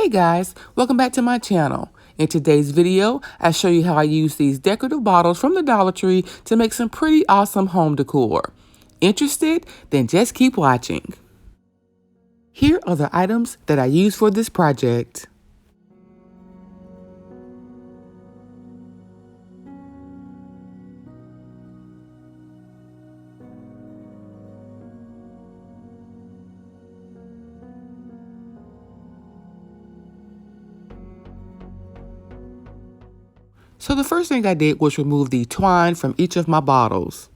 Hey guys, welcome back to my channel. In today's video, I show you how I use these decorative bottles from the Dollar Tree to make some pretty awesome home decor. Interested? Then just keep watching. Here are the items that I use for this project. So the first thing I did was remove the twine from each of my bottles.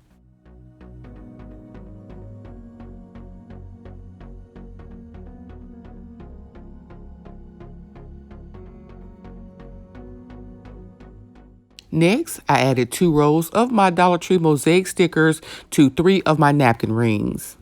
Next, I added 2 rows of my Dollar Tree mosaic stickers to 3 of my napkin rings.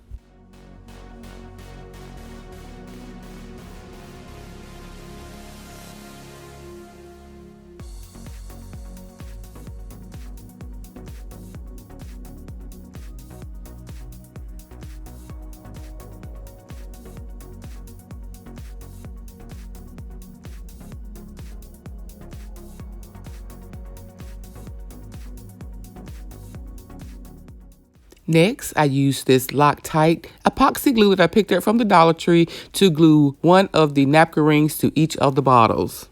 Next, I used this Loctite epoxy glue that I picked up from the Dollar Tree to glue one of the napkin rings to each of the bottles.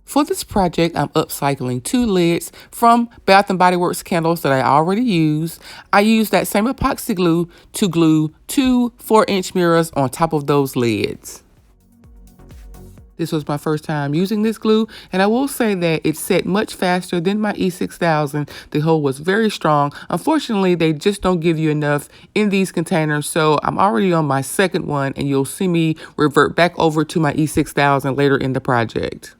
For this project, I'm upcycling 2 lids from Bath & Body Works candles that I already used. I used that same epoxy glue to glue 2 4-inch mirrors on top of those lids. This was my first time using this glue, and I will say that it set much faster than my E6000. The hold was very strong. Unfortunately, they just don't give you enough in these containers, so I'm already on my second one, and you'll see me revert back over to my E6000 later in the project.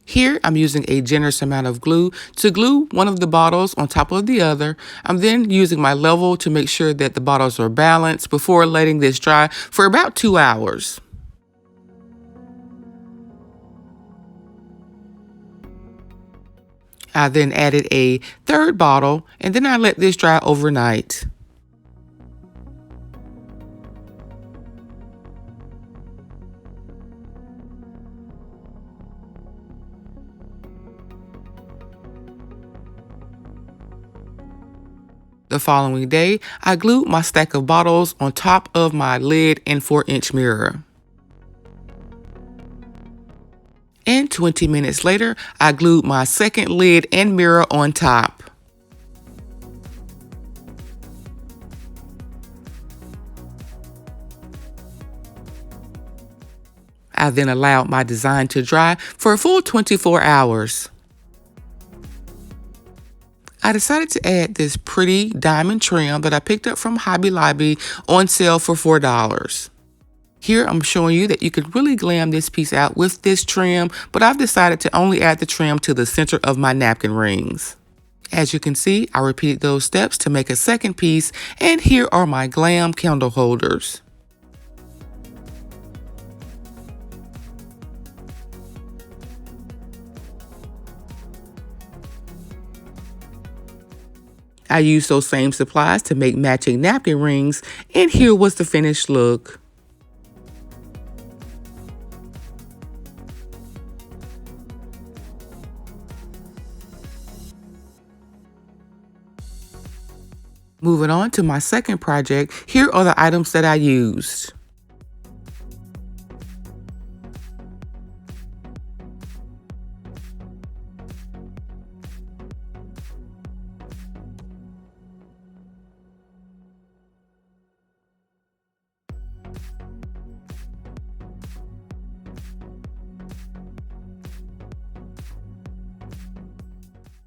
Here, I'm using a generous amount of glue to glue one of the bottles on top of the other. I'm then using my level to make sure that the bottles are balanced before letting this dry for about 2 hours. I then added a third bottle, and then I let this dry overnight. The following day, I glued my stack of bottles on top of my lid and 4-inch mirror. And 20 minutes later, I glued my second lid and mirror on top. I then allowed my design to dry for a full 24 hours. I decided to add this pretty diamond trim that I picked up from Hobby Lobby on sale for $4. Here I'm showing you that you could really glam this piece out with this trim, but I've decided to only add the trim to the center of my napkin rings. As you can see, I repeated those steps to make a second piece, and here are my glam candle holders. I used those same supplies to make matching napkin rings, and here was the finished look. Moving on to my second project, here are the items that I used.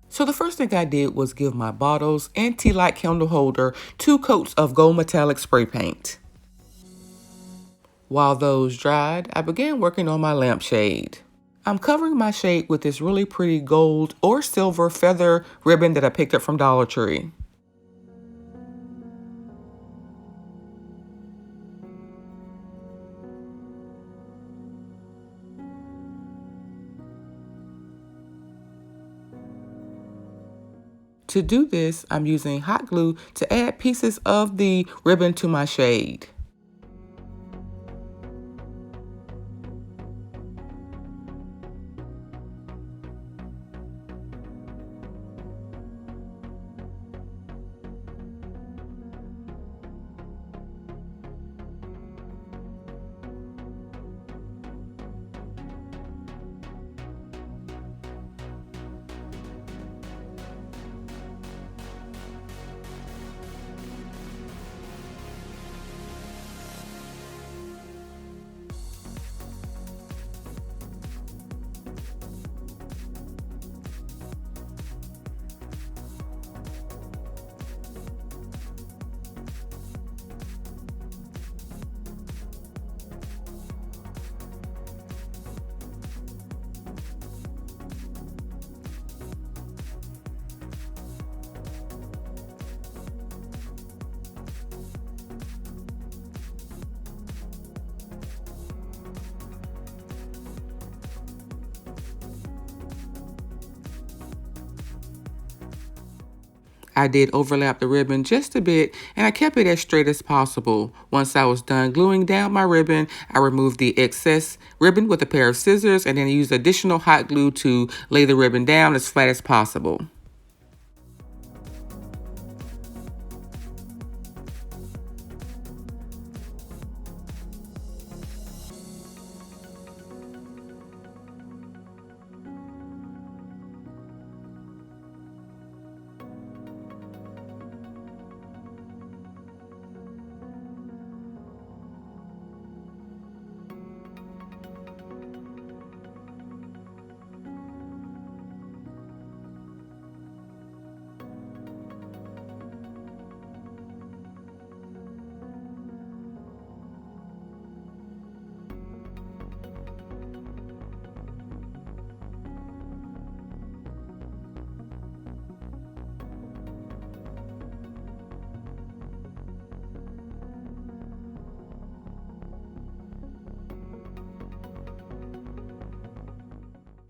So the first thing I did was give my bottles and tea light candle holder 2 coats of gold metallic spray paint. While those dried, I began working on my lampshade. I'm covering my shade with this really pretty gold or silver feather ribbon that I picked up from Dollar Tree. To do this, I'm using hot glue to add pieces of the ribbon to my shade. I did overlap the ribbon just a bit, and I kept it as straight as possible. Once I was done gluing down my ribbon, I removed the excess ribbon with a pair of scissors and then used additional hot glue to lay the ribbon down as flat as possible.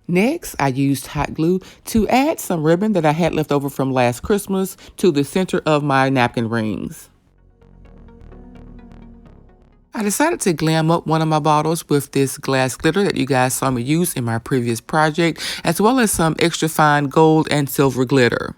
Next, I used hot glue to add some ribbon that I had left over from last Christmas to the center of my napkin rings. I decided to glam up one of my bottles with this glass glitter that you guys saw me use in my previous project, as well as some extra fine gold and silver glitter.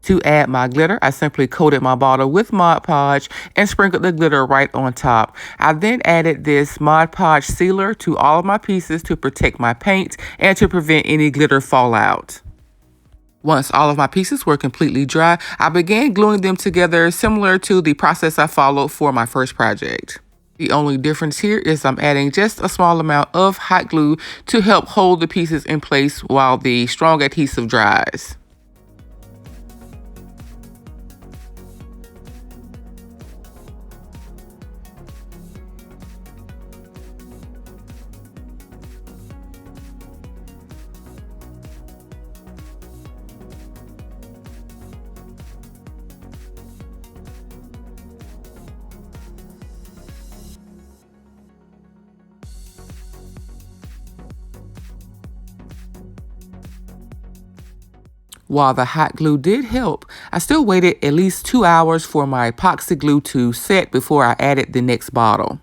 To add my glitter, I simply coated my bottle with Mod Podge and sprinkled the glitter right on top. I then added this Mod Podge sealer to all of my pieces to protect my paint and to prevent any glitter fallout. Once all of my pieces were completely dry, I began gluing them together similar to the process I followed for my first project. The only difference here is I'm adding just a small amount of hot glue to help hold the pieces in place while the strong adhesive dries. While the hot glue did help, I still waited at least 2 hours for my epoxy glue to set before I added the next bottle.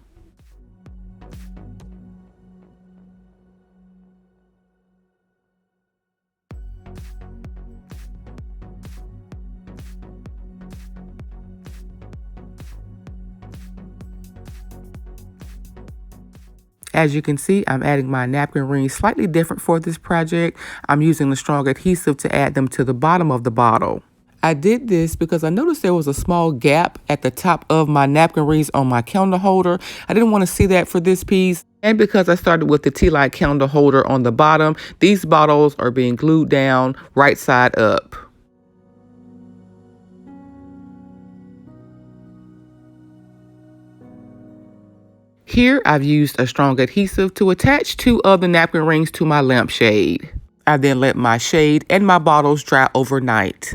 As you can see, I'm adding my napkin rings slightly different for this project. I'm using the strong adhesive to add them to the bottom of the bottle. I did this because I noticed there was a small gap at the top of my napkin rings on my candle holder. I didn't want to see that for this piece. And because I started with the tea light candle holder on the bottom, these bottles are being glued down right side up. Here, I've used a strong adhesive to attach 2 of the napkin rings to my lampshade. I then let my shade and my bottles dry overnight.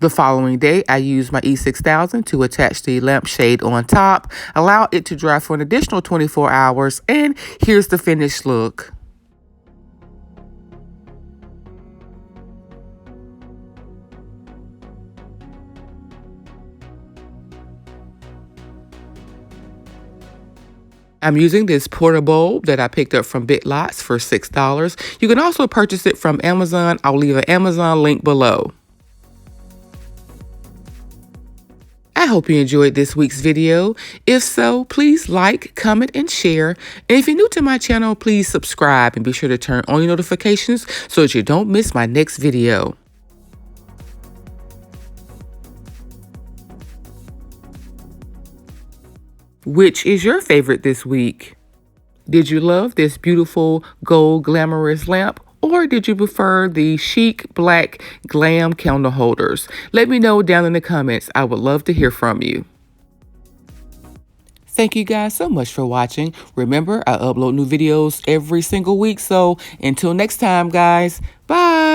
The following day, I used my E6000 to attach the lampshade on top, allow it to dry for an additional 24 hours, and here's the finished look. I'm using this portable that I picked up from Big Lots for $6. You can also purchase it from Amazon. I'll leave an Amazon link below. I hope you enjoyed this week's video. If so, please like, comment, and share. And if you're new to my channel, please subscribe and be sure to turn on your notifications so that you don't miss my next video. Which is your favorite this week? Did you love this beautiful gold glamorous lamp? Or did you prefer the chic black glam candle holders? Let me know down in the comments. I would love to hear from you. Thank you guys so much for watching. Remember, I upload new videos every single week. So until next time, guys, bye.